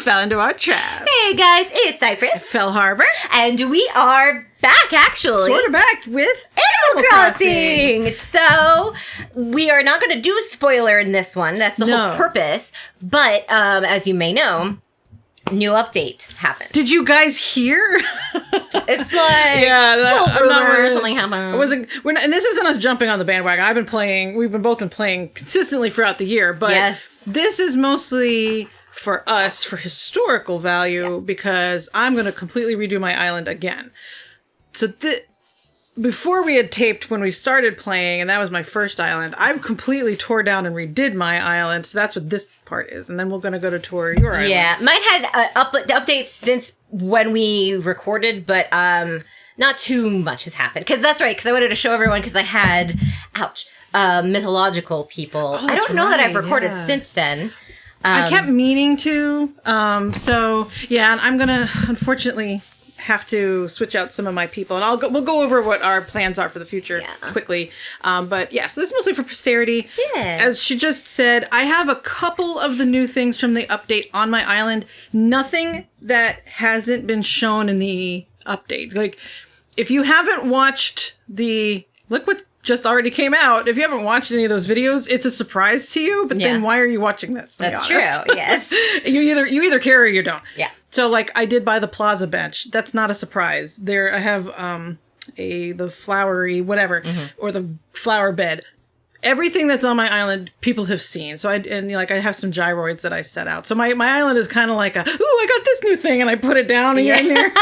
fell into our trap. Hey guys, it's Cypress. FellHarbor. And we are back, actually. Sort of back with Animal Crossing. So, we are not going to do a spoiler in this one. That's the whole purpose. But, as you may know, new update happened. Did you guys hear? It's like something happened. And this isn't us jumping on the bandwagon. We've both been playing consistently throughout the year, but this is mostly for us for historical value because I'm going to completely redo my island again. So before we had taped when we started playing, and that was my first island, I've completely tore down and redid my island. So that's what this part is. And then we're going to go to tour your island. Yeah, mine had updates since when we recorded, but not too much has happened. Because that's right, because I wanted to show everyone, because I had, mythological people. I don't know that I've recorded since then. I kept meaning to. So, yeah, and I'm going to, unfortunately, have to switch out some of my people, and we'll go over what our plans are for the future quickly. But yeah, so this is mostly for posterity. Yeah. As she just said, I have a couple of the new things from the update on my island. Nothing that hasn't been shown in the update. Like, if you haven't watched look what just already came out. If you haven't watched any of those videos, it's a surprise to you, but then why are you watching this? That's true, yes. You either care or you don't. Yeah. So, like, I did buy the plaza bench. That's not a surprise. There, I have the flowery whatever, or the flower bed. Everything that's on my island, people have seen. So I have some gyroids that I set out. So my island is kind of like I got this new thing, and I put it down here and there.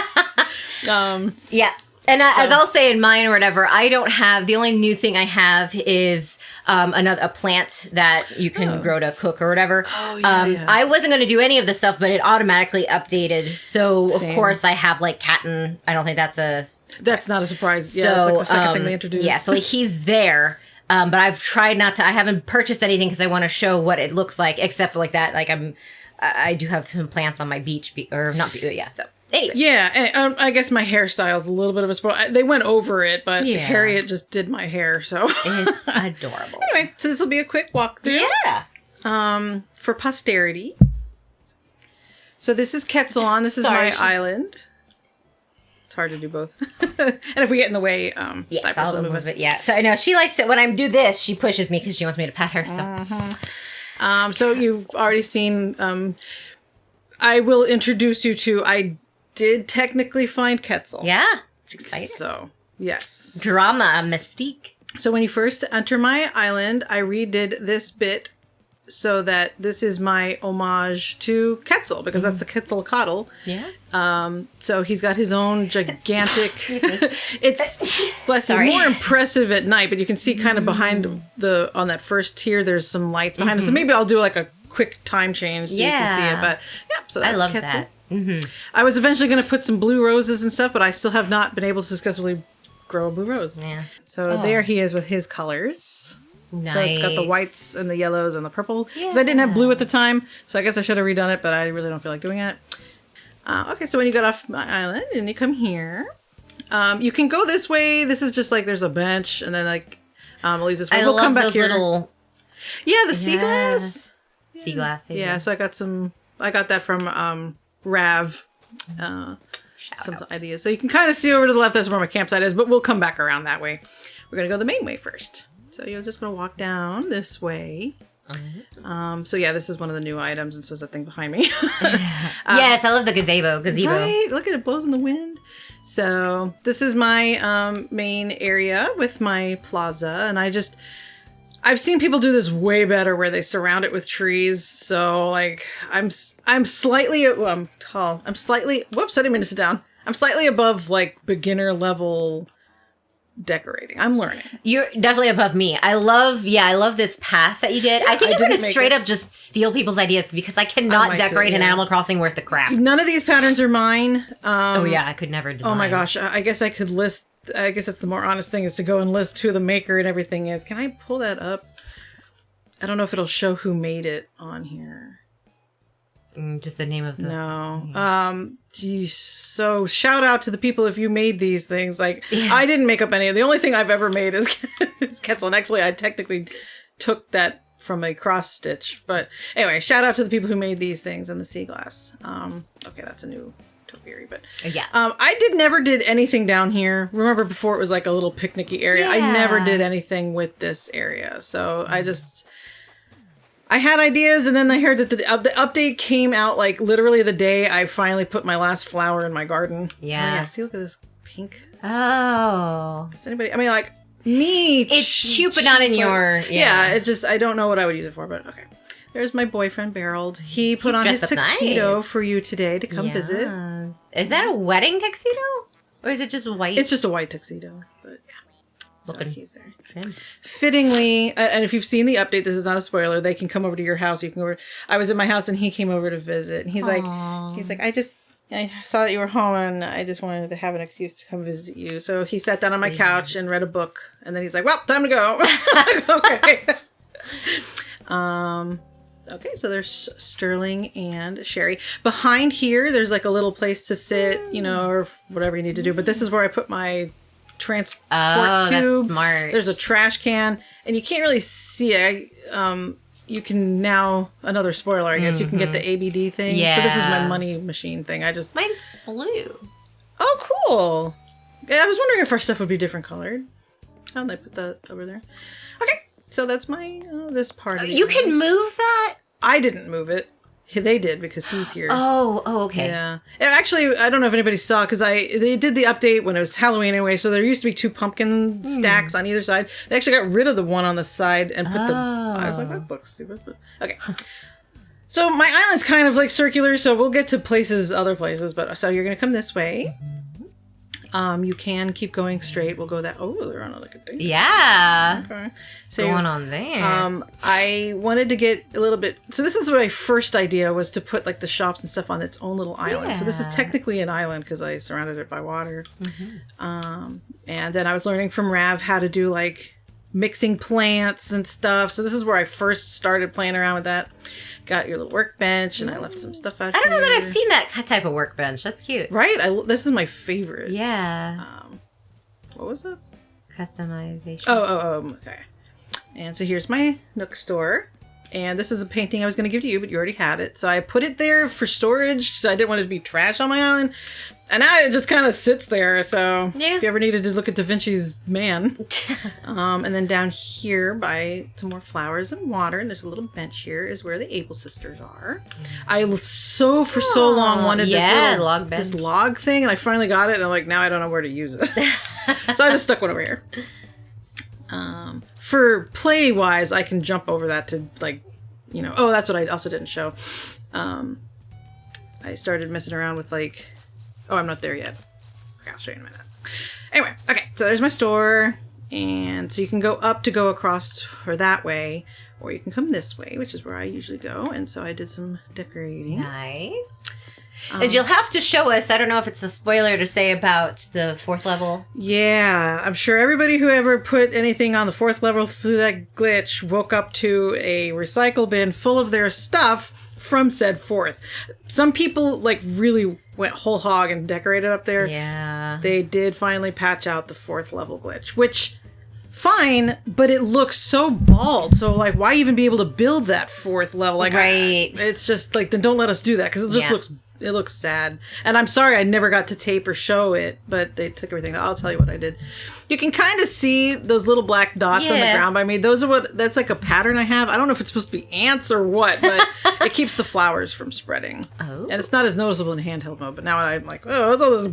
Yeah. And as I'll say in mine or whatever, I don't have, the only new thing I have is a plant that you can grow to cook or whatever. Oh, yeah, I wasn't going to do any of this stuff, but it automatically updated. So, of course, I have like Catton. I don't think that's a surprise. That's not a surprise. Yeah, it's like the second thing they introduced. Yeah, so he's there. But I've tried not to, I haven't purchased anything because I want to show what it looks like, except for like that. Like I do have some plants on my beach, so. Anyway. Yeah, and I guess my hairstyle is a little bit of a spoil. They went over it, but Harriet just did my hair, so it's adorable. Anyway, so this will be a quick walkthrough. Yeah. For posterity. So this is Quetzalon. This is my island. It's hard to do both. And if we get in the way, yes, I'll move it. Yeah. So I know she likes it when I do this. She pushes me because she wants me to pet her. So. So you've already seen. I will introduce you to. I did technically find Quetzal. Yeah, it's exciting. So, yes. Drama, mystique. So when you first enter my island, I redid this bit so that this is my homage to Quetzal, because that's the Quetzalcoatl. Yeah. So he's got his own gigantic... It's, bless you, more impressive at night, but you can see kind of behind on that first tier, there's some lights behind him. So maybe I'll do like a quick time change so you can see it. But yeah, so that's I love Quetzal. that. Mm-hmm. I was eventually going to put some blue roses and stuff, but I still have not been able to successfully grow a blue rose. Yeah. So there he is with his colors. Nice. So it's got the whites and the yellows and the purple. Because I didn't have blue at the time, so I guess I should have redone it, but I really don't feel like doing it. Okay, so when you get off my island and you come here, you can go this way. This is just like there's a bench, and then like at least this way. We'll come back here. Yeah, the sea glass. Sea glass. Yeah, so I got that from Rav. Some ideas. So you can kind of see over to the left, that's where my campsite is, but we'll come back around that way. We're going to go the main way first. So you're just going to walk down this way. So yeah, this is one of the new items, and so is that thing behind me. Yes, I love the gazebo. Right? Look at it, blows in the wind. So this is my main area with my plaza, and I've seen people do this way better where they surround it with trees. So like I'm slightly I'm tall. Whoops, I didn't mean to sit down. I'm slightly above like beginner level decorating. I'm learning. You're definitely above me. I love this path that you did. I think I'm going to straight up just steal people's ideas because I cannot decorate an Animal Crossing worth the crap. None of these patterns are mine. I could never design. Oh my gosh, I guess I could list. I guess that's the more honest thing, is to go and list who the maker and everything is. Can I pull that up? I don't know if it'll show who made it on here. Just the name of the... No. Geez, so shout out to the people if you made these things. Like, yes. I didn't make up any. The only thing I've ever made is Quetzal. And actually, I technically took that from a cross stitch. But anyway, shout out to the people who made these things and the sea glass. Okay, that's a new topiary, but I never did anything down here. Remember before it was like a little picnicky area? I never did anything with this area. So I had ideas, and then I heard that the update came out like literally the day I finally put my last flower in my garden. Yeah. See, look at this pink. Oh. Does anybody? I mean, like me. It's cute, but not in your. Yeah. It's just I don't know what I would use it for, but okay. There's my boyfriend, Berold. He put on his tuxedo for you today to come visit. Is that a wedding tuxedo? Or is it just white? It's just a white tuxedo. But yeah. Looking he's there. Fittingly, and if you've seen the update, this is not a spoiler, they can come over to your house. You can go over. I was at my house and he came over to visit. And he's like, I saw that you were home and I just wanted to have an excuse to come visit you. So he sat down on my couch and read a book. And then he's like, well, time to go. Okay. Okay, so there's Sterling and Sherry. Behind here, there's like a little place to sit, or whatever you need to do. But this is where I put my transport tube. That's smart. There's a trash can, and you can't really see it. You can now, another spoiler, I guess, you can get the ABD thing. Yeah. So this is my money machine thing. Mine's blue. Oh, cool. Yeah, I was wondering if our stuff would be different colored. How did I put that over there? Okay. So that's my, this part of it. You can move that? I didn't move it. They did because he's here. Oh, okay. Yeah. Actually, I don't know if anybody saw because they did the update when it was Halloween anyway. So there used to be 2 pumpkin stacks on either side. They actually got rid of the one on the side and put I was like, that looks stupid. But, okay. So my island's kind of like circular. So we'll get to other places. But so you're gonna come this way. You can keep going straight. We'll go that. Oh, they're on like a date. Yeah. Okay. What's going on there? I wanted to get a little bit. So this is my first idea was to put like the shops and stuff on its own little island. Yeah. So this is technically an island because I surrounded it by water. Mm-hmm. And then I was learning from Rav how to do like mixing plants and stuff. So this is where I first started playing around with that. Got your little workbench, and I left some stuff out here. I don't know that I've seen that type of workbench. That's cute. Right? This is my favorite. Yeah. What was it? Customization. Oh, okay. And so here's my Nook Store. And this is a painting I was going to give to you, but you already had it. So I put it there for storage. I didn't want it to be trash on my island. And now it just kind of sits there. So if you ever needed to look at Da Vinci's man. And then down here by some more flowers and water, and there's a little bench here, is where the Able sisters are. I so long wanted this log thing, and I finally got it, and I'm like, now I don't know where to use it. So I just stuck one over here. For play-wise, I can jump over that to, like, oh, that's what I also didn't show. I started messing around with, like, oh, I'm not there yet. Okay, I'll show you in a minute. Anyway, okay, so there's my store. And so you can go up to go across or that way, or you can come this way, which is where I usually go. And so I did some decorating. Nice. And you'll have to show us, I don't know if it's a spoiler to say about the 4th level. Yeah, I'm sure everybody who ever put anything on the 4th level through that glitch woke up to a recycle bin full of their stuff from said 4th. Some people like really went whole hog and decorated up there. Yeah. They did finally patch out the 4th level glitch, which fine, but it looks so bald. So like, why even be able to build that 4th level? Like, right. It's just like, then don't let us do that because it just looks sad. And I'm sorry I never got to tape or show it, but they took everything. I'll tell you what I did. You can kind of see those little black dots on the ground by me. That's like a pattern I have. I don't know if it's supposed to be ants or what, but it keeps the flowers from spreading. Oh. And it's not as noticeable in handheld mode, but now I'm like, oh, what's all this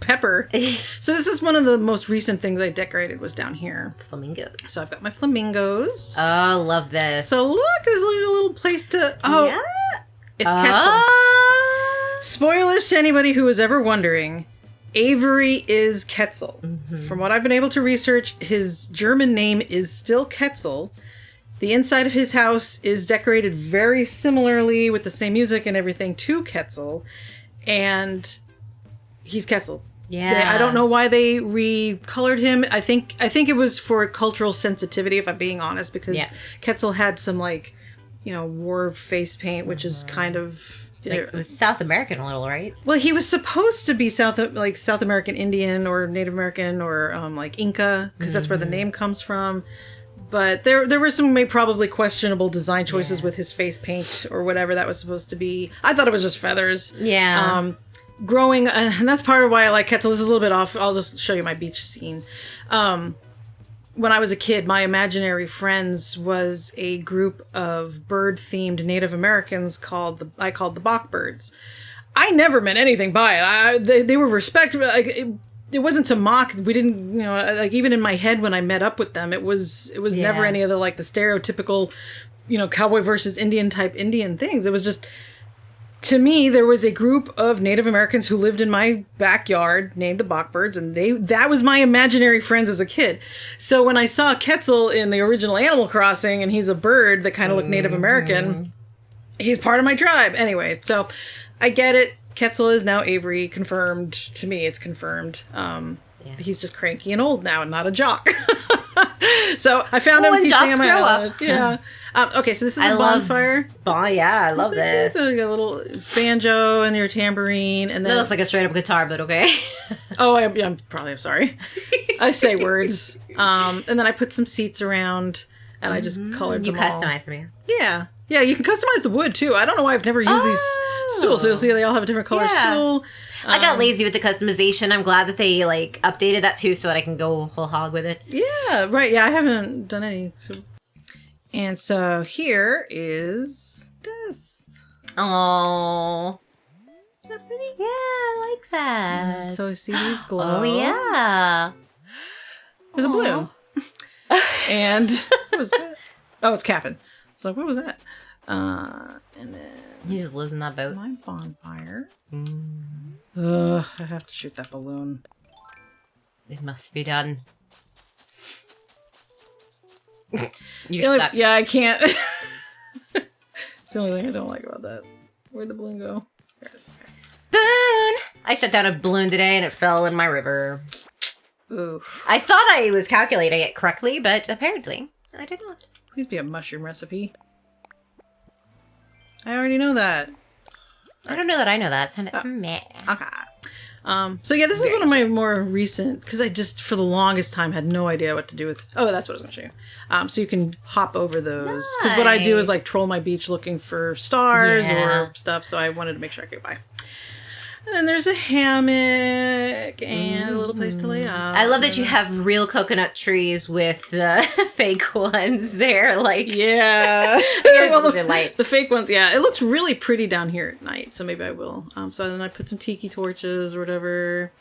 pepper? So this is one of the most recent things I decorated was down here. Flamingos. So I've got my flamingos. Oh, love this. So look, there's like a little place to... Oh, yeah. It's Quetzal. Spoilers to anybody who was ever wondering. Avery is Quetzal. Mm-hmm. From what I've been able to research, his German name is still Quetzal. The inside of his house is decorated very similarly with the same music and everything to Quetzal. And he's Quetzal. Yeah. I don't know why they recolored him. I think it was for cultural sensitivity, if I'm being honest, because Quetzal had some like, war face paint, which is kind of... it was South American a little, right? Well, he was supposed to be South American Indian or Native American or like Inca, because that's where the name comes from. But there were some probably questionable design choices with his face paint or whatever that was supposed to be. I thought it was just feathers. Yeah. Growing, and that's part of why I like Quetzal. This is a little bit off. I'll just show you my beach scene. When I was a kid, my imaginary friends was a group of bird-themed Native Americans called the Bachbirds. I never meant anything by it. They were respectful. Like, it wasn't to mock. We didn't, like, even in my head when I met up with them, it was never any of the, like, the stereotypical, cowboy versus Indian type Indian things. It was just, to me, there was a group of Native Americans who lived in my backyard named the Bachbirds, and that was my imaginary friends as a kid. So when I saw Quetzal in the original Animal Crossing, and he's a bird that kind of looked Native American, he's part of my tribe. Anyway, so I get it. Quetzal is now Avery, confirmed. To me, it's confirmed. He's just cranky and old now and not a jock. So I found him. He's singing my island. Yeah. Okay, so this is a bonfire. I love this. So you got a little banjo and your tambourine, and then that looks like a straight up guitar, but okay. I'm sorry. I say words. And then I put some seats around, and I just colored them all. You customized them. Yeah. Yeah, you can customize the wood, too. I don't know why I've never used these stools. So you'll see they all have a different color stool. I got lazy with the customization. I'm glad that they, updated that, too, so that I can go whole hog with it. Yeah, right. Yeah, I haven't done any. And so here is this. Oh. Is that pretty? Yeah, I like that. And so see these glow. Oh, yeah. There's a bloom. And what was that? Oh, it's Cap'n. So what was that? And then he just lives in that boat. My bonfire. I have to shoot that balloon. It must be done. You're stuck. Yeah, I can't. It's the only thing I don't like about that. Where'd the balloon go? There it is. Okay. Balloon! I shut down a balloon today and it fell in my river. Ooh. I thought I was calculating it correctly, but apparently I did not. Please be a mushroom recipe. I already know that. I don't know that I know that. Send it from me. Okay. So yeah, this is one of my more recent, because I just, for the longest time, had no idea what to do with... Oh, that's what I was going to show you. So you can hop over those. Because what I do is, troll my beach looking for stars or stuff, so I wanted to make sure I could buy. And then there's a hammock and a little place to lay out. I love that you have real coconut trees with the fake ones there. Yeah. Well, the fake ones, yeah. It looks really pretty down here at night, so maybe I will. So then I put some tiki torches or whatever.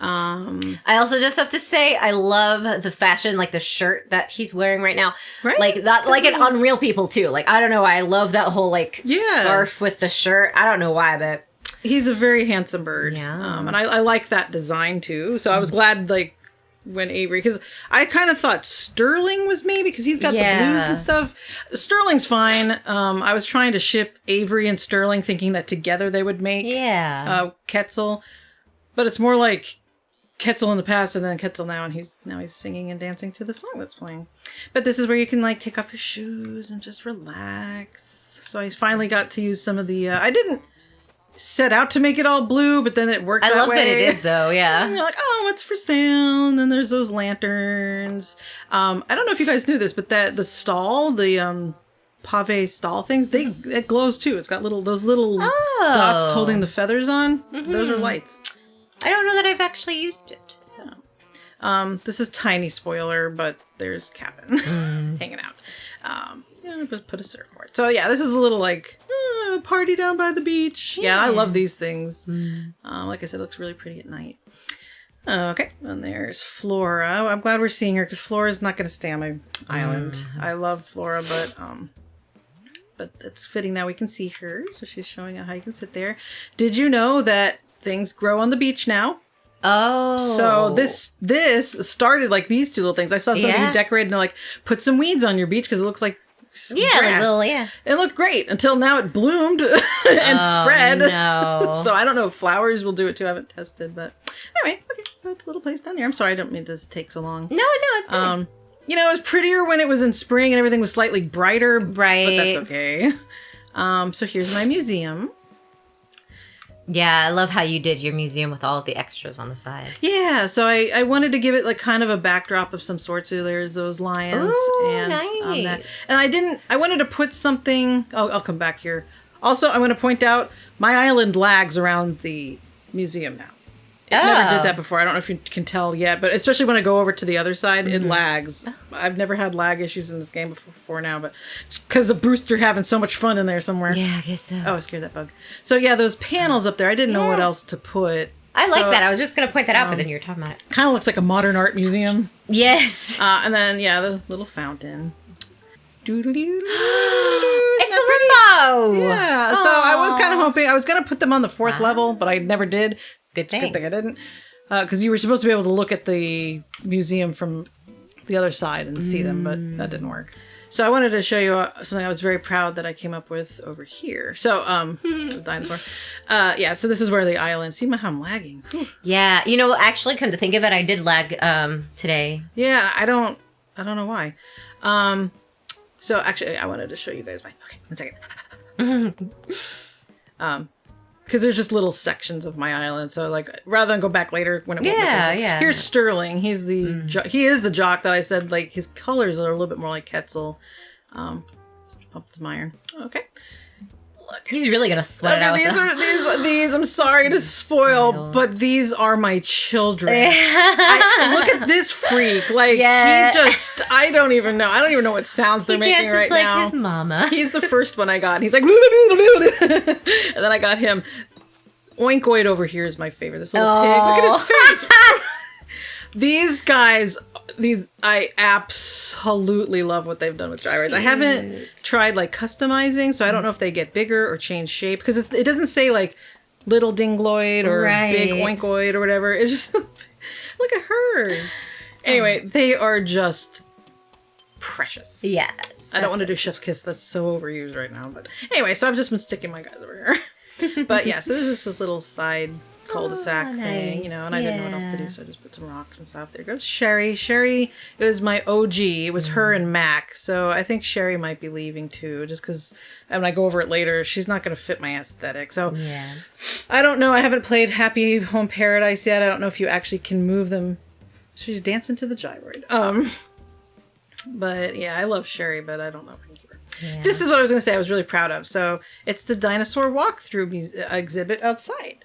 I also just have to say, I love the fashion, the shirt that he's wearing right now. Right? An Unreal People, too. I don't know why. I love that whole, scarf with the shirt. I don't know why, but... He's a very handsome bird. Yeah. And I like that design, too. So I was glad, when Avery... Because I kind of thought Sterling was maybe, because he's got the blues and stuff. Sterling's fine. I was trying to ship Avery and Sterling, thinking that together they would make Quetzal. But it's more like Quetzal in the past and then Quetzal now, and he's singing and dancing to the song that's playing. But this is where you can, take off your shoes and just relax. So I finally got to use some of the... I didn't set out to make it all blue, but then it worked that way. I love that it is, though, yeah. And you're like, oh, what's for sale? And then there's those lanterns. I don't know if you guys knew this, but the stall, the pave stall things, it glows, too. It's got those little dots holding the feathers on. Mm-hmm. Those are lights. I don't know that I've actually used it. So. This is tiny spoiler, but there's Cap'n hanging out. Put a surfboard. So yeah, this is a little party down by the beach. Yeah, I love these things. Like I said, it looks really pretty at night. Okay, and there's Flora. I'm glad we're seeing her because Flora's not going to stay on my island. I love Flora, but it's fitting now we can see her. So she's showing out how you can sit there. Did you know that things grow on the beach now? Oh. So this started these two little things. I saw somebody who decorated and put some weeds on your beach because it looks like grass. It looked great until now it bloomed and spread. No. So I don't know if flowers will do it too. I haven't tested, but anyway, okay. So it's a little place down here. I'm sorry, I don't mean to take so long. No, it's good. It was prettier when it was in spring and everything was slightly brighter. Right. But that's okay. So here's my museum. Yeah, I love how you did your museum with all of the extras on the side. Yeah, so I wanted to give it like kind of a backdrop of some sort. So there's those lions. Ooh, and nice. that. And I wanted to put something, I'll come back here. Also, I want to point out my island lags around the museum now. It never did that before. I don't know if you can tell yet, but especially when I go over to the other side, it lags. I've never had lag issues in this game before now, but it's because of Brewster having so much fun in there somewhere. Yeah, I guess so. Oh, I scared that bug. So yeah, those panels up there, I didn't know what else to put. I like that. I was just going to point that out, but then you were talking about it. Kind of looks like a modern art museum. Yes. And then, yeah, the little fountain. It's a rainbow! Yeah, so I was kind of hoping, I was going to put them on the 4th level, but I never did. Good thing. Good thing I didn't. Because you were supposed to be able to look at the museum from the other side and see them, but that didn't work. So I wanted to show you something I was very proud that I came up with over here. So, the dinosaur. Yeah, so this is where the island, see how I'm lagging. Whew. Yeah, actually, come to think of it, I did lag today. Yeah, I don't know why. So actually, I wanted to show you guys okay, 1 second. Because there's just little sections of my island, so like rather than go back later when it won't make sense. Yeah. Here's Sterling. He's the he is the jock that I said like his colors are a little bit more like Quetzal. Up to my iron. Okay. Look, he's really gonna sweat it out. These. I'm sorry to spoil, but these are my children. Look at this freak. Like he just. I don't even know. I don't even know what sounds they're making right like now. His mama. He's the first one I got. And he's like, and then I got him. Oinkoid over here is my favorite. This little pig. Look at his face. These guys. I absolutely love what they've done with dry rides. I haven't tried like customizing, so I don't know if they get bigger or change shape because it doesn't say like little dingloid or big oinkoid or whatever. It's just look at her. Anyway, they are just precious. Yes. I don't want to do chef's kiss. That's so overused right now. But anyway, so I've just been sticking my guys over here. But yeah, so this is this little side cul-de-sac thing, and I didn't know what else to do, so I just put some rocks and stuff. There goes Sherry. Sherry is my OG. It was her and Mac, so I think Sherry might be leaving too, just because when I go over it later, she's not going to fit my aesthetic. So I don't know. I haven't played Happy Home Paradise yet. I don't know if you actually can move them. She's dancing to the gyroid. But yeah, I love Sherry, but I don't know if I can keep her. Yeah. This is what I was going to say I was really proud of. So it's the dinosaur walkthrough exhibit outside.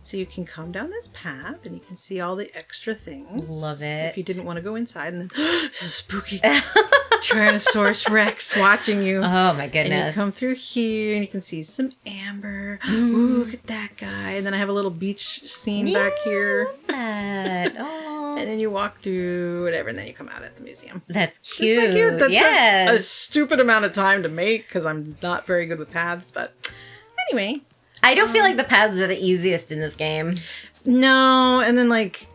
So you can come down this path and you can see all the extra things. Love it. If you didn't want to go inside and then spooky Tyrannosaurus Rex watching you. Oh my goodness. And you come through here and you can see some amber. Ooh, look at that guy. And then I have a little beach scene back here. Oh. And then you walk through whatever and then you come out at the museum. That's cute. Isn't that cute? That took a stupid amount of time to make because I'm not very good with paths. But anyway. I don't feel like the paths are the easiest in this game. No, and then like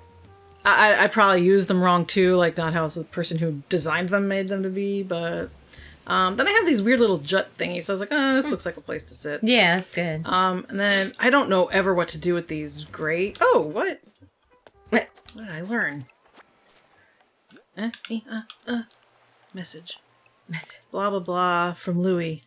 I probably used them wrong too, like not how the person who designed them made them to be, but then I have these weird little jut thingies, so I was like, oh, this looks like a place to sit. Yeah, that's good. And then I don't know ever what to do with these great. Oh, what? What did I learn? Message. Blah blah blah from Louis.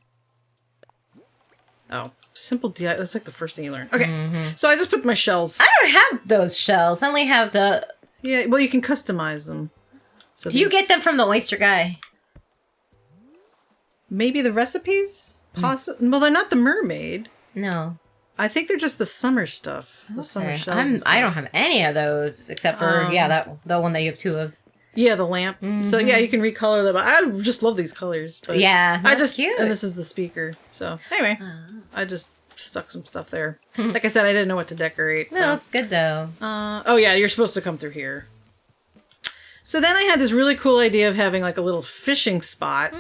Oh. Simple DI. That's like the first thing you learn. Okay. So I just put my shells. I don't have those shells. I only have the... Yeah, well, you can customize them. So do you get them from the oyster guy? Maybe the recipes? Possibly. Well, they're not the mermaid. No. I think they're just the summer stuff. The summer shells. I don't have any of those except for, the one that you have two of. Yeah, the lamp. So yeah, you can recolor them. I just love these colors. But yeah, that's cute. And this is the speaker. So anyway, I just stuck some stuff there. Like I said, I didn't know what to decorate. No, it's good though. Oh yeah, you're supposed to come through here. So then I had this really cool idea of having like a little fishing spot.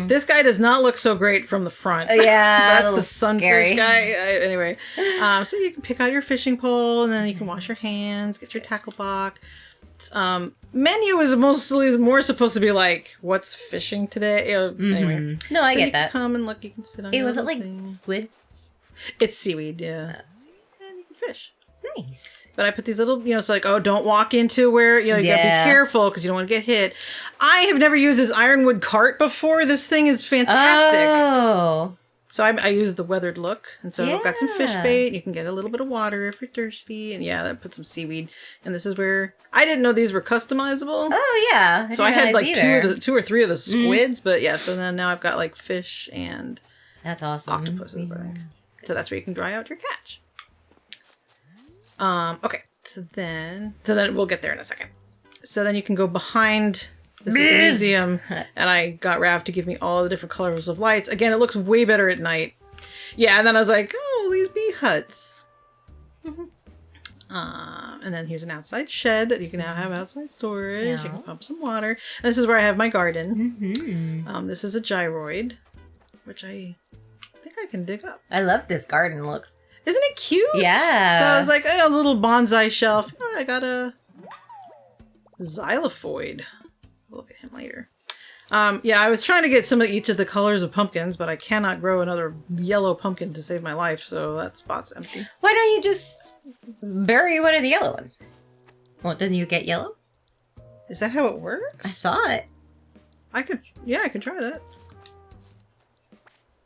This guy does not look so great from the front. Yeah, that's the sunfish guy. Anyway, so you can pick out your fishing pole and then you can wash your hands, get your tackle box. Menu is more supposed to be like, what's fishing today? Anyway. No, I get that. Come and look, you can sit on was it like squid? It's seaweed, yeah. And you can fish. Nice. But I put these little, so like, don't walk into where, you gotta be careful because you don't want to get hit. I have never used this ironwood cart before. This thing is fantastic. Oh. So I use the weathered look. And so I've got some fish bait. You can get a little bit of water if you're thirsty. And yeah, that put some seaweed. And this is where I didn't know these were customizable. Oh, yeah. So I had like two or three of the squids. But yeah, so then now I've got like fish and that's awesome. Octopuses. So that's where you can dry out your catch. Okay. So then we'll get there in a second. So then you can go behind this museum, and I got Rav to give me all the different colors of lights. Again, it looks way better at night. Yeah, and then I was like, oh, these bee huts. And then here's an outside shed that you can now have outside storage. Yeah. You can pump some water. And this is where I have my garden. This is a gyroid, which I think I can dig up. I love this garden look. Isn't it cute? Yeah. So I was like, oh, a little bonsai shelf. Oh, I got a xylophoid. We'll look at him later. Yeah, I was trying to get some of each of the colors of pumpkins, but I cannot grow another yellow pumpkin to save my life, so that spot's empty. Why don't you just bury one of the yellow ones? Well, didn't you get yellow? Is that how it works? I thought. I could try that.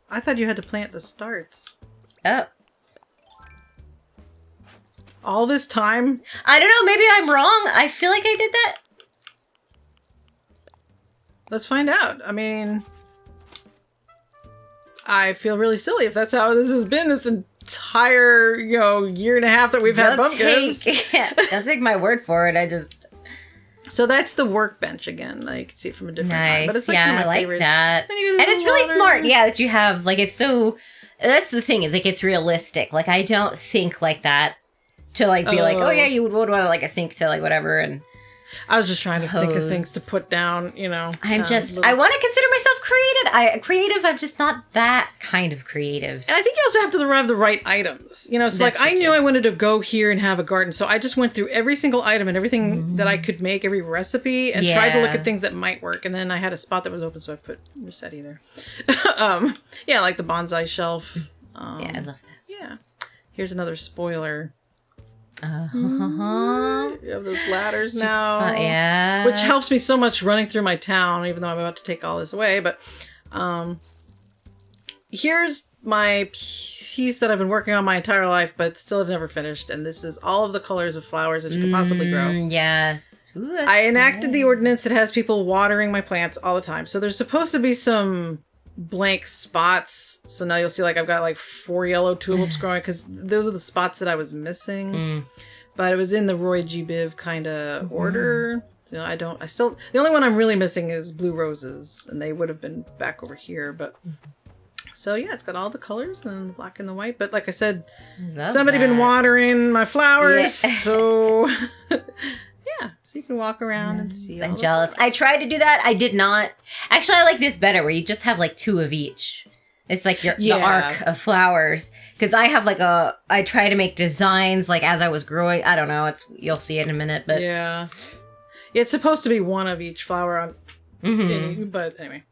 I thought you had to plant the starts. Oh. All this time? I don't know, maybe I'm wrong. I feel like I did that. Let's find out. I mean, I feel really silly if that's how this has been this entire, year and a half that we've had pumpkins. Don't take my word for it. So that's the workbench again. You can see it from a different nice. But it's like I like favorite. that. And it's really smart, that you have, it's so... That's the thing, is, it's realistic. I don't think like that to, be like, oh, yeah, you would want, a sink to, whatever, and... I was just trying to think of things to put down, I want to consider myself creative. I'm just not that kind of creative. And I think you also have to have the right items. So I knew I wanted to go here and have a garden. So I just went through every single item and everything that I could make, every recipe, and tried to look at things that might work. And then I had a spot that was open, so I put Rossetti there. Like the bonsai shelf. I love that. Yeah. Here's another spoiler. You have those ladders now. Yeah. Which helps me so much running through my town, even though I'm about to take all this away. But here's my piece that I've been working on my entire life, but still have never finished. And this is all of the colors of flowers that you could possibly grow. Yes. Ooh, I enacted the ordinance that has people watering my plants all the time. So there's supposed to be some blank spots, so now you'll see I've got 4 yellow tulips growing, because those are the spots that I was missing. But it was in the Roy G. Biv kind of order. So the only one I'm really missing is blue roses, and they would have been back over here. But so yeah, it's got all the colors and the black and the white. But like I said, somebody been watering my flowers, so yeah, so you can walk around and see. I'm jealous. I tried to do that. I did not. Actually, I like this better, where you just have 2 of each. It's the arc of flowers. Because I have I try to make designs as I was growing. I don't know. You'll see it in a minute, but yeah, it's supposed to be 1 of each flower on. But anyway,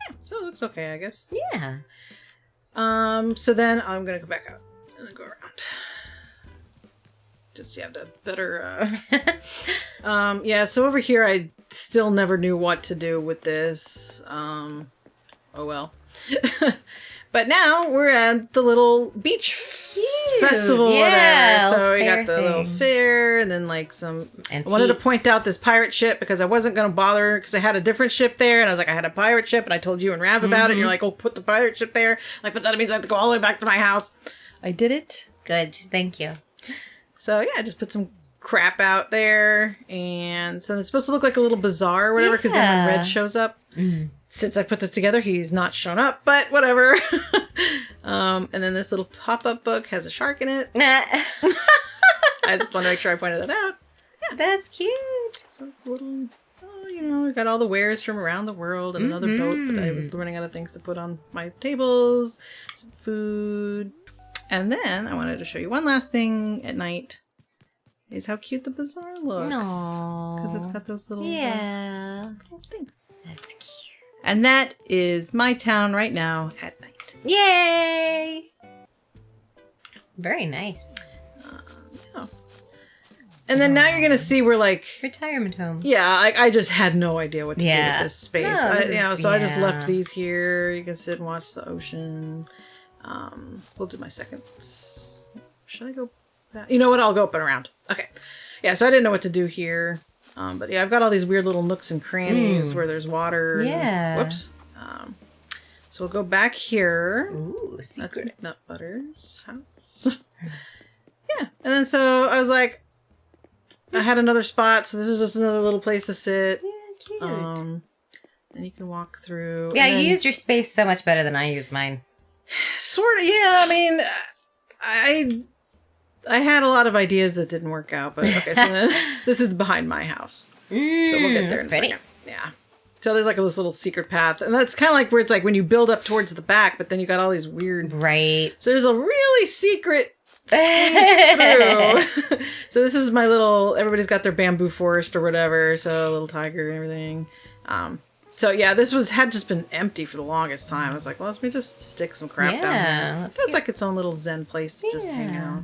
yeah. So it looks okay, I guess. Yeah. So then I'm gonna go back out and then go around. Just you have the better so over here I still never knew what to do with this. Oh well. But now we're at the little beach festival, whatever. So we got the little fair, and then some antiques. I wanted to point out this pirate ship because I wasn't going to bother, because I had a different ship there, and I was like, I had a pirate ship, and I told you and Rav about it, and you're like, oh, put the pirate ship there. But that means I have to go all the way back to my house. I did it. Good. Thank you. So yeah, I just put some crap out there, and so it's supposed to look like a little bazaar or whatever, because then when Red shows up, since I put this together, he's not shown up, but whatever. And then this little pop-up book has a shark in it. I just want to make sure I pointed that out. Yeah. That's cute. So it's a little, we got all the wares from around the world, and another boat, but I was running out of things to put on my tables, some food. And then I wanted to show you one last thing at night. Is how cute the bazaar looks. Because it's got those little, little things. That's cute. And that is my town right now at night. Yay! Very nice. Yeah. And then now you're going to see where, like... Retirement home. Yeah, I just had no idea what to do with this space. I just left these here. You can sit and watch the ocean. We'll do my second. Should I go back? You know what? I'll go up and around. Okay. Yeah, so I didn't know what to do here. But yeah, I've got all these weird little nooks and crannies where there's water. Yeah. Whoops. So we'll go back here. Ooh, secret. That's Nutbutter's house. Yeah. And then so I was like, I had another spot, so this is just another little place to sit. Yeah, cute. And you can walk through. Yeah, you use your space so much better than I use mine. Sort of, yeah. I mean, I had a lot of ideas that didn't work out, but okay. So then, this is behind my house, so we'll get there in a second. Yeah. So there's like this little secret path, and that's kind of like where it's like when you build up towards the back, but then you got all these weird. Right. So there's a really secret squeeze through. So this is my little. Everybody's got their bamboo forest or whatever. So a little tiger and everything. So yeah, this had just been empty for the longest time. I was like, well, let me just stick some crap down here. It's like its own little zen place to just hang out.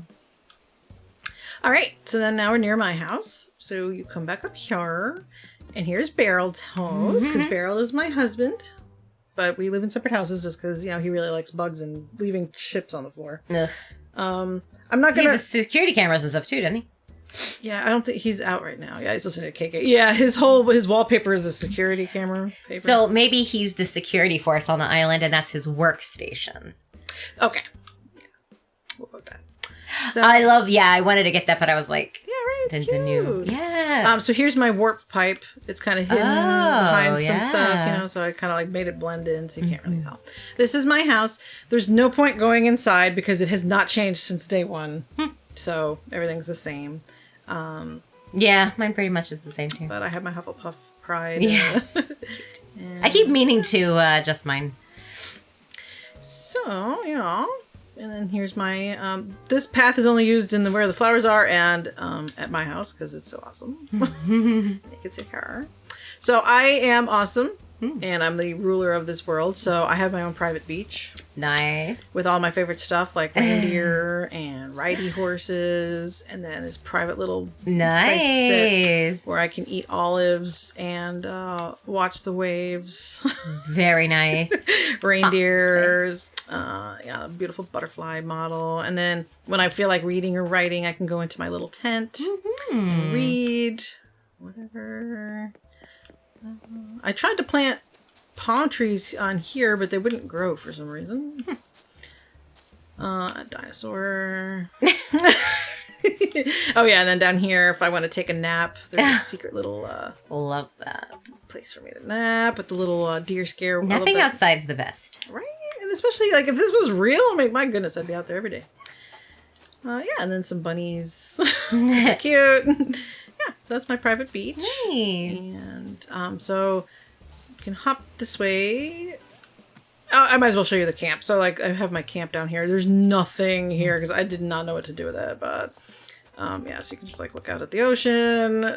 All right, so then now we're near my house. So you come back up here, and here's Beryl's house, because Beryl is my husband. But we live in separate houses just because, he really likes bugs and leaving chips on the floor. Ugh. I'm not going to... He has security cameras and stuff too, doesn't he? Yeah, I don't think he's out right now. Yeah, he's listening to KK. Yeah, his wallpaper is a security camera paper. So maybe he's the security force on the island, and that's his workstation. Okay. Yeah. We'll go with that. So, I wanted to get that, but I was like... Yeah, right, it's cute. The new, yeah. So here's my warp pipe. It's kind of hidden behind some stuff, so I kind of like made it blend in, so you can't really tell. This is my house. There's no point going inside because it has not changed since day one. So everything's the same. Yeah, mine pretty much is the same too. But I have my Hufflepuff pride. Yes. I keep meaning to adjust mine. So, and then here's my, this path is only used in where the flowers are and at my house because it's so awesome. You can see her. So I am awesome and I'm the ruler of this world. So I have my own private beach. Nice. With all my favorite stuff like reindeer and riding horses, and then this private little place to sit where I can eat olives and watch the waves. Very nice. Reindeers, beautiful butterfly model, and then when I feel like reading or writing, I can go into my little tent and read whatever. I tried to plant palm trees on here, but they wouldn't grow for some reason. A dinosaur. Oh yeah, and then down here, if I want to take a nap, there's a secret little love that place for me to nap with the little deer scare. Napping outside's the best, right? And especially like if this was real, I mean, my goodness, I'd be out there every day. Yeah, and then some bunnies. So cute. Yeah, so that's my private beach. Nice. And so you can hop this way. Oh, I might as well show you the camp. So like I have my camp down here. There's nothing here because I did not know what to do with it. But so you can just like look out at the ocean.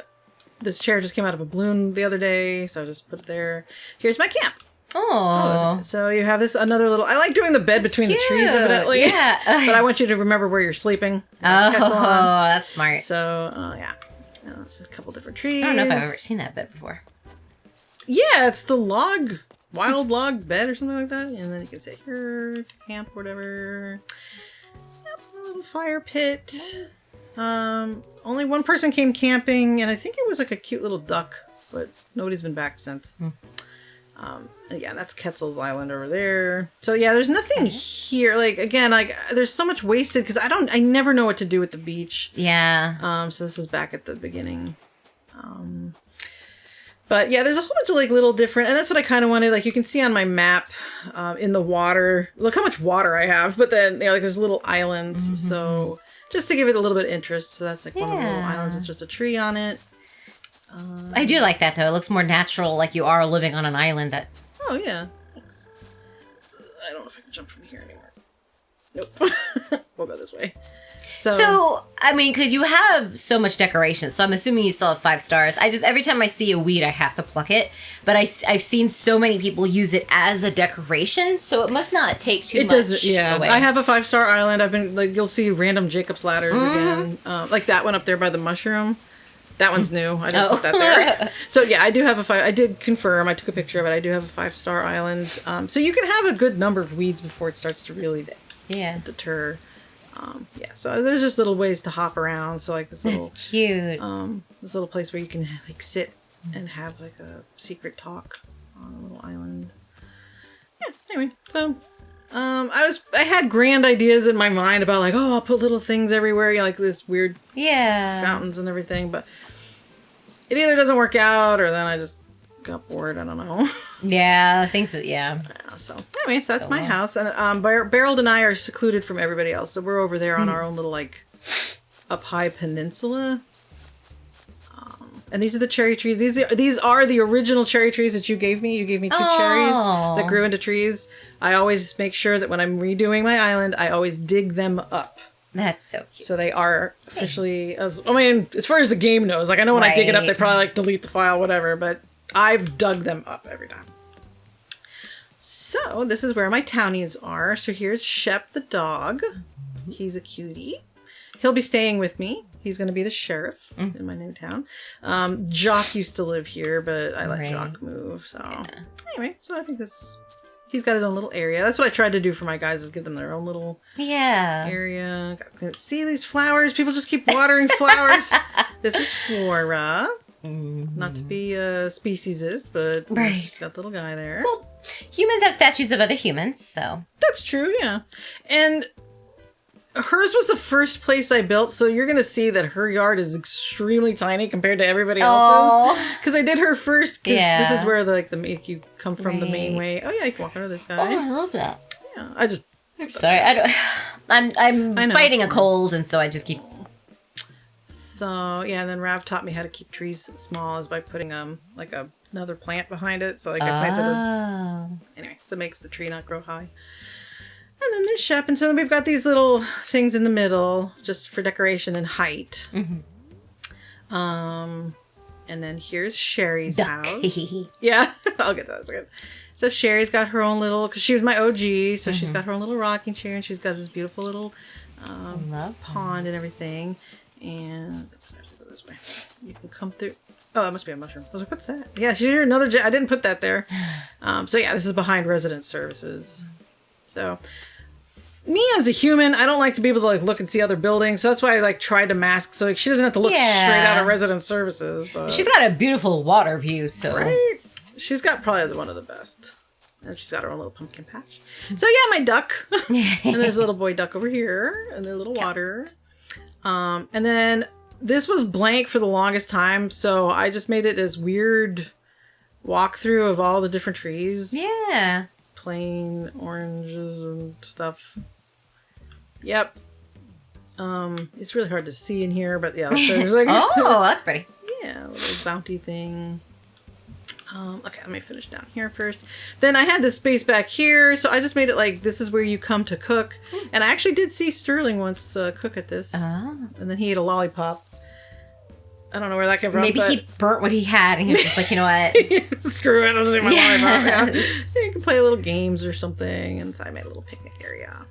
This chair just came out of a balloon the other day, so I just put it there. Here's my camp. Oh, so you have this another little. I like doing the bed between the trees, evidently. Yeah, but I want you to remember where you're sleeping. Oh, that's smart. So yeah, there's a couple different trees. I don't know if I've ever seen that bed before. Yeah, it's the wild log bed or something like that, and then you can sit here to camp or whatever. Yep, a little fire pit. Nice. Only one person came camping, and I think it was like a cute little duck, but nobody's been back since. And yeah, that's Quetzal's Island over there. So yeah, there's nothing here. Like again, like there's so much wasted because I never know what to do with the beach. Yeah. So this is back at the beginning. But yeah, there's a whole bunch of like little different, and that's what I kind of wanted. Like you can see on my map, in the water. Look how much water I have. But then like there's little islands. So just to give it a little bit of interest. So that's like one of the little islands with just a tree on it. I do like that though. It looks more natural, like you are living on an island. That. Oh yeah. Thanks. I don't know if I can jump from here anymore. Nope. We'll go this way. So, I mean, because you have so much decoration, so I'm assuming you still have 5 stars. Every time I see a weed, I have to pluck it. But I've seen so many people use it as a decoration, so it must not take too much away. I have a 5-star island. I've been, like, you'll see random Jacob's ladders again. Like that one up there by the mushroom. That one's new. I didn't put that there. So, yeah, I do have a 5. I did confirm. I took a picture of it. I do have a 5-star island. So you can have a good number of weeds before it starts to really deter. So there's just little ways to hop around. So like this little, that's cute. This little place where you can like sit and have like a secret talk on a little island. Yeah. Anyway, so I had grand ideas in my mind about like, oh, I'll put little things everywhere, you know, like this weird fountains and everything, but it either doesn't work out or then I just got bored. I don't know. Yeah, I think so. Yeah. So anyway, so that's my house, and Beryl and I are secluded from everybody else, so we're over there on our own little like up high peninsula. And these are the cherry trees. These are the original cherry trees that you gave me. You gave me 2 cherries that grew into trees. I always make sure that when I'm redoing my island, I always dig them up. That's so cute. So they are officially, as far as the game knows, like I know when I dig it up, they probably like delete the file, whatever, but I've dug them up every time. So this is where my Townies are. So here's Shep the dog. He's a cutie. He'll be staying with me. He's going to be the sheriff in my new town. Jock used to live here, but I let Jock move. So anyway, so I think he's got his own little area. That's what I tried to do for my guys, is give them their own little area. See these flowers? People just keep watering flowers. This is Flora. Not to be speciesist, but she's got the little guy there. Well, humans have statues of other humans, so. That's true, yeah. And hers was the first place I built, so you're going to see that her yard is extremely tiny compared to everybody else's. Because I did her first, because this is where you come from the main way. Oh yeah, you can walk under this guy. Oh, I love that. Yeah, I just... Sorry, I'm fighting a cold, and so I just keep... So, yeah, and then Rav taught me how to keep trees small is by putting like another plant behind it. So like I planted anyway, so it makes the tree not grow high. And then there's Shep, and so then we've got these little things in the middle just for decoration and height. And then here's Sherry's house. Yeah, I'll get that. That's good. So Sherry's got her own little, because she was my OG, so she's got her own little rocking chair, and she's got this beautiful little pond and everything. And I have to go this way. You can come through. Oh, that must be a mushroom. I was like, what's that? Yeah, she's another. I didn't put that there. So yeah, this is behind resident services. So me as a human, I don't like to be able to like look and see other buildings. So that's why I like try to mask so like she doesn't have to look straight out of resident services. But she's got a beautiful water view, so she's got probably one of the best. And she's got her own little pumpkin patch. So yeah, my duck. And there's a little boy duck over here, and their little water. And then this was blank for the longest time, so I just made it this weird walkthrough of all the different trees. Yeah. Plain oranges and stuff. Yep. It's really hard to see in here, but yeah. So there's like oh, that's pretty. Yeah, a little bounty thing. Okay, let me finish down here first. Then I had this space back here, so I just made it like this is where you come to cook. And I actually did see Sterling once cook at this. And then he ate a lollipop. I don't know where that came from. Maybe he burnt what he had and he was just like, you know what? Screw it, I'll just eat my lollipop. Yeah. You can play little games or something. And so I made a little picnic area.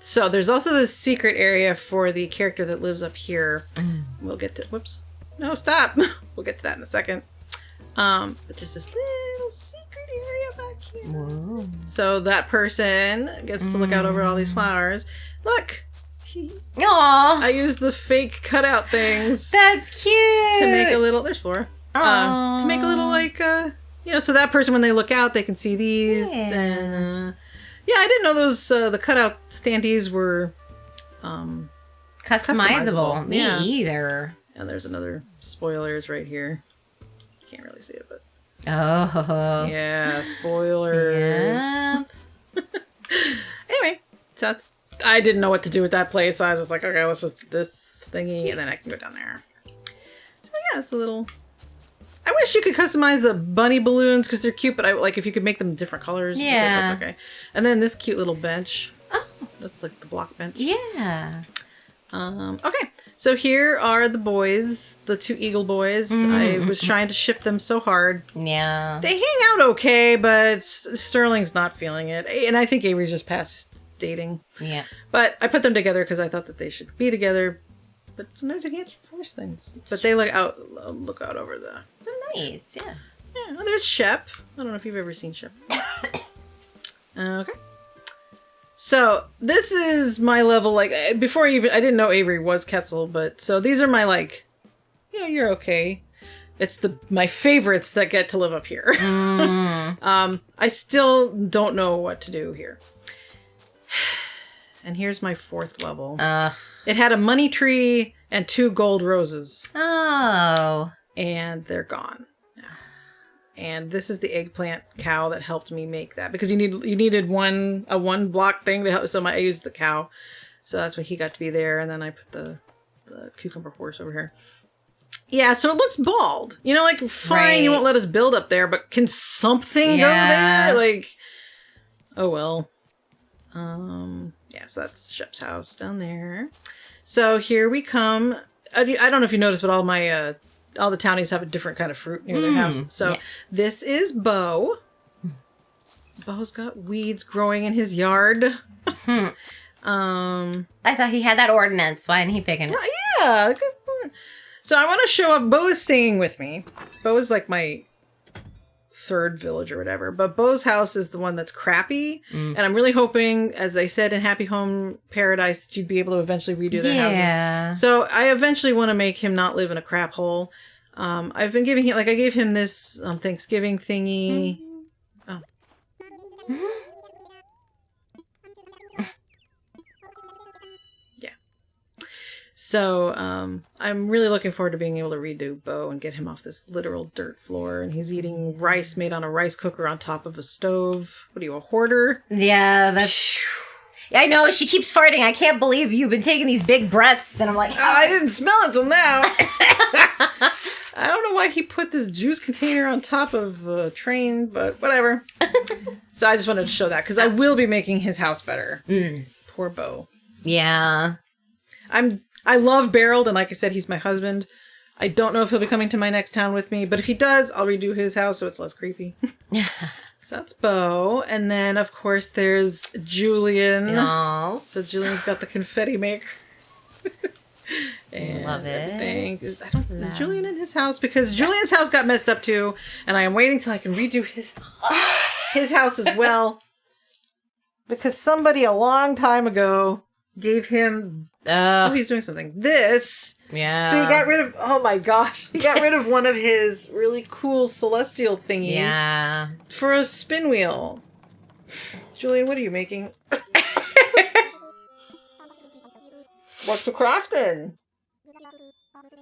So there's also this secret area for the character that lives up here. We'll get to... Whoops. No, stop. We'll get to that in a second. But there's this little secret area back here. Whoa. So that person gets to look out over all these flowers. Look! Aww. I used the fake cutout things. That's cute! To make a little... There's Flora. To make a little, like, so that person, when they look out, they can see these. Yeah. And, I didn't know those, the cutout standees were, customizable. Me either. And there's another spoilers right here. Can't really see it, but... Oh. Yeah, spoilers. Yeah. Anyway, so I didn't know what to do with that place, so I was just like, okay, let's just do this thingy, and then I can go down there. So yeah, it's a little... I wish you could customize the bunny balloons, because they're cute, but if you could make them different colors, that's okay. And then this cute little bench. That's like the block bench. Yeah. Okay, so here are the boys, the 2 eagle boys. I was trying to ship them so hard. Yeah. They hang out okay, but Sterling's not feeling it. And I think Avery's just past dating. Yeah. But I put them together because I thought that they should be together. But sometimes you can't force things. But they look out over the... They're nice, yeah. Yeah, well, there's Shep. I don't know if you've ever seen Shep. Okay. So, this is my level, like, before I didn't know Avery was Quetzal, but, so these are my, like, you're okay. It's my favorites that get to live up here. I still don't know what to do here. And here's my 4th level. It had a money tree and 2 gold roses. Oh. And they're gone. And this is the eggplant cow that helped me make that, because you needed a 1 block thing to help. So I used the cow, so that's why he got to be there. And then I put the cucumber horse over here. Yeah, so it looks bald. Like fine, right. You won't let us build up there, but can something go there? Like, oh well. Yeah, so that's Shep's house down there. So here we come. I don't know if you noticed, but all the Townies have a different kind of fruit near their house. So this is Bo. Bo's got weeds growing in his yard. I thought he had that ordinance. Why didn't he pick it? Yeah. So I want to show up. Bo is staying with me. Bo is like my 3rd village or whatever. But Bo's house is the one that's crappy. And I'm really hoping, as I said in Happy Home Paradise, that you'd be able to eventually redo their houses. So I eventually want to make him not live in a crap hole. I've been giving him, I gave him this Thanksgiving thingy. Oh. Yeah. So, I'm really looking forward to being able to redo Bo and get him off this literal dirt floor. And he's eating rice made on a rice cooker on top of a stove. What are you, a hoarder? Yeah, that's... I know, she keeps farting. I can't believe you've been taking these big breaths. And I'm like... I didn't smell it till now. I don't know why he put this juice container on top of a train, but whatever. So I just wanted to show that, because I will be making his house better. Poor Bo. Yeah. I love Barreled, and like I said, he's my husband. I don't know if he'll be coming to my next town with me, but if he does, I'll redo his house so it's less creepy. So that's Bo. And then, of course, there's Julian. Yes. So Julian's got the confetti maker. And love it. Is Julian in his house? Because Julian's house got messed up too, and I am waiting till I can redo his house as well. Because somebody a long time ago gave him... he's doing something. This. Yeah. So he got rid of... Oh my gosh. He got rid of one of his really cool celestial thingies. Yeah. For a spin wheel. Julian, what are you making? What you crafting?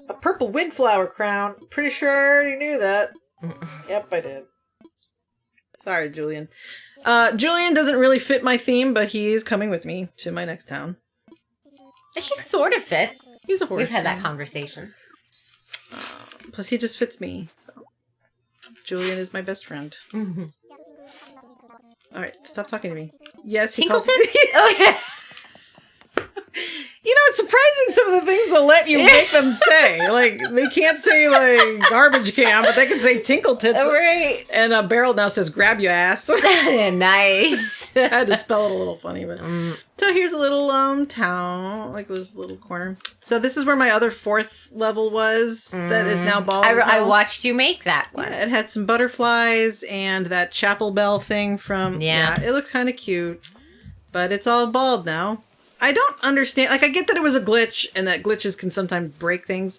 A purple windflower crown. Pretty sure I already knew that. Yep, I did. Sorry, Julian. Julian doesn't really fit my theme, but he is coming with me to my next town. He sort of fits. He's a horse. We've had that conversation. Plus, he just fits me. So, Julian is my best friend. Mm-hmm. All right, stop talking to me. Yes, he Tinkleton? Oh, yeah. You know, it's surprising some of the things they'll let you make them say. Like, they can't say, like, garbage can, but they can say tinkle tits. Oh, right. And Beryl now says, grab your ass. Nice. I had to spell it a little funny, but... So here's a little town, like this little corner. So this is where my other 4th level was, that is now bald. I watched you make that one. Yeah, it had some butterflies and that chapel bell thing from... Yeah, it looked kind of cute. But it's all bald now. I don't understand. Like, I get that it was a glitch and that glitches can sometimes break things.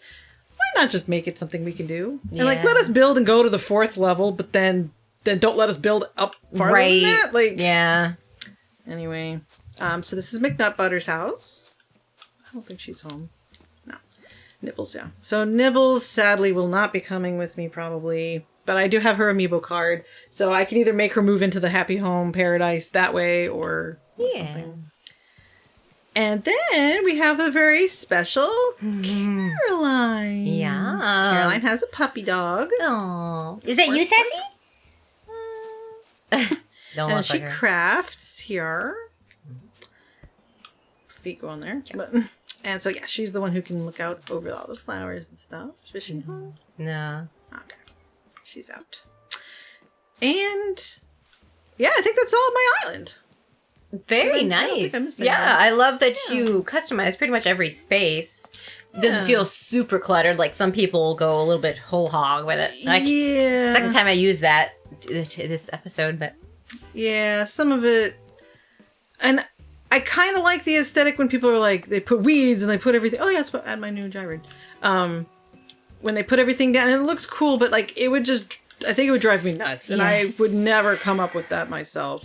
Why not just make it something we can do? Yeah. And, like, let us build and go to the 4th level, but then don't let us build up farther than that. Like, yeah. Anyway. So this is McNutbutter's house. I don't think she's home. No. Nibbles, yeah. So Nibbles, sadly, will not be coming with me, probably. But I do have her amiibo card. So I can either make her move into the Happy Home Paradise that way or something. And then we have a very special Caroline. Yeah. Caroline has a puppy dog. Oh, is that you, Sassy? Don't and look she like her. crafts here. feet go on there. Yeah. But, and so, yeah, she's the one who can look out over all the flowers and stuff. Is she home? No. Okay. She's out. And, yeah, I think that's all of my island. Very nice. Yeah, I love that you customize pretty much every space. It doesn't feel super cluttered. Like some people go a little bit whole hog with it. Like, it's the second time I used that this episode, but yeah, some of it, and I kind of like the aesthetic when people are like they put weeds and they put everything. Oh yeah, let's add my new gyroid. When they put everything down, and it looks cool, but like it would just, I think it would drive me nuts, and I would never come up with that myself.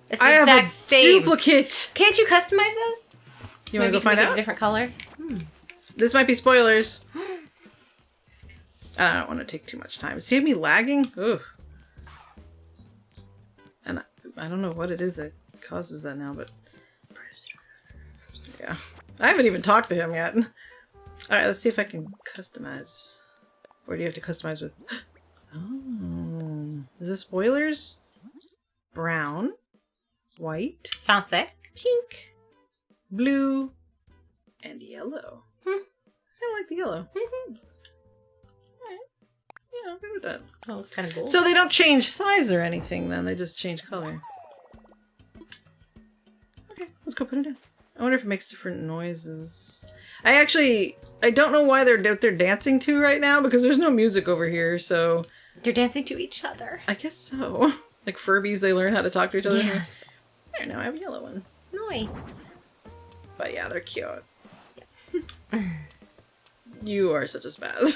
It's the exact same duplicate. Can't you customize those? You want to go find out? A different color. This might be spoilers. I don't want to take too much time. See me lagging? Ugh. And I don't know what it is that causes that now, but yeah. I haven't even talked to him yet. Alright, let's see if I can customize. Or do you have to customize with... Oh. Is this spoilers? Brown. White. Fancy. Pink. Blue. And yellow. I like the yellow. Alright. Yeah, I'm good with that. Oh, it's kind of cool. So they don't change size or anything then, they just change color. Okay, let's go put it in. I wonder if it makes different noises. I don't know why they're dancing to right now because there's no music over here, so... They're dancing to each other. I guess so. Like Furbies, they learn how to talk to each other. Yes. There, now I have a yellow one. Nice. But yeah, they're cute. Yes. You are such a spaz.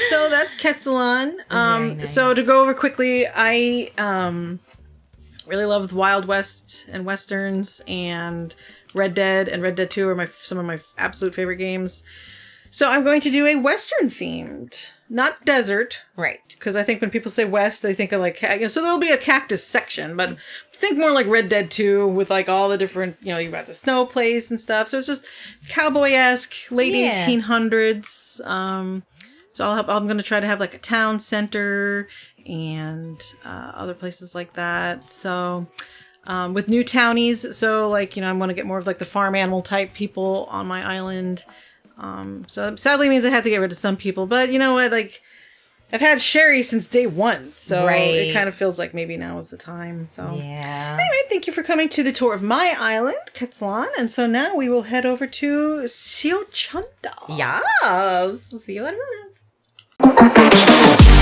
So that's Quetzalon. Nice. So to go over quickly, I really love the Wild West and Westerns, and Red Dead and Red Dead 2 are some of my absolute favorite games. So I'm going to do a Western themed, not desert. Right. Because I think when people say West, they think of like, so there'll be a cactus section, but think more like Red Dead 2 with like all the different, you've got the snow place and stuff. So it's just cowboy-esque, late 1800s. So I'm going to try to have like a town center and other places like that. So with new townies. So like, I want to get more of like the farm animal type people on my island. So sadly means I have to get rid of some people, but you know what, like I've had Sherry since day one, so it kind of feels like maybe now is the time. So anyway, thank you for coming to the tour of my island, Quetzalon, and so now we will head over to Siochunda. Yes, see you in a minute.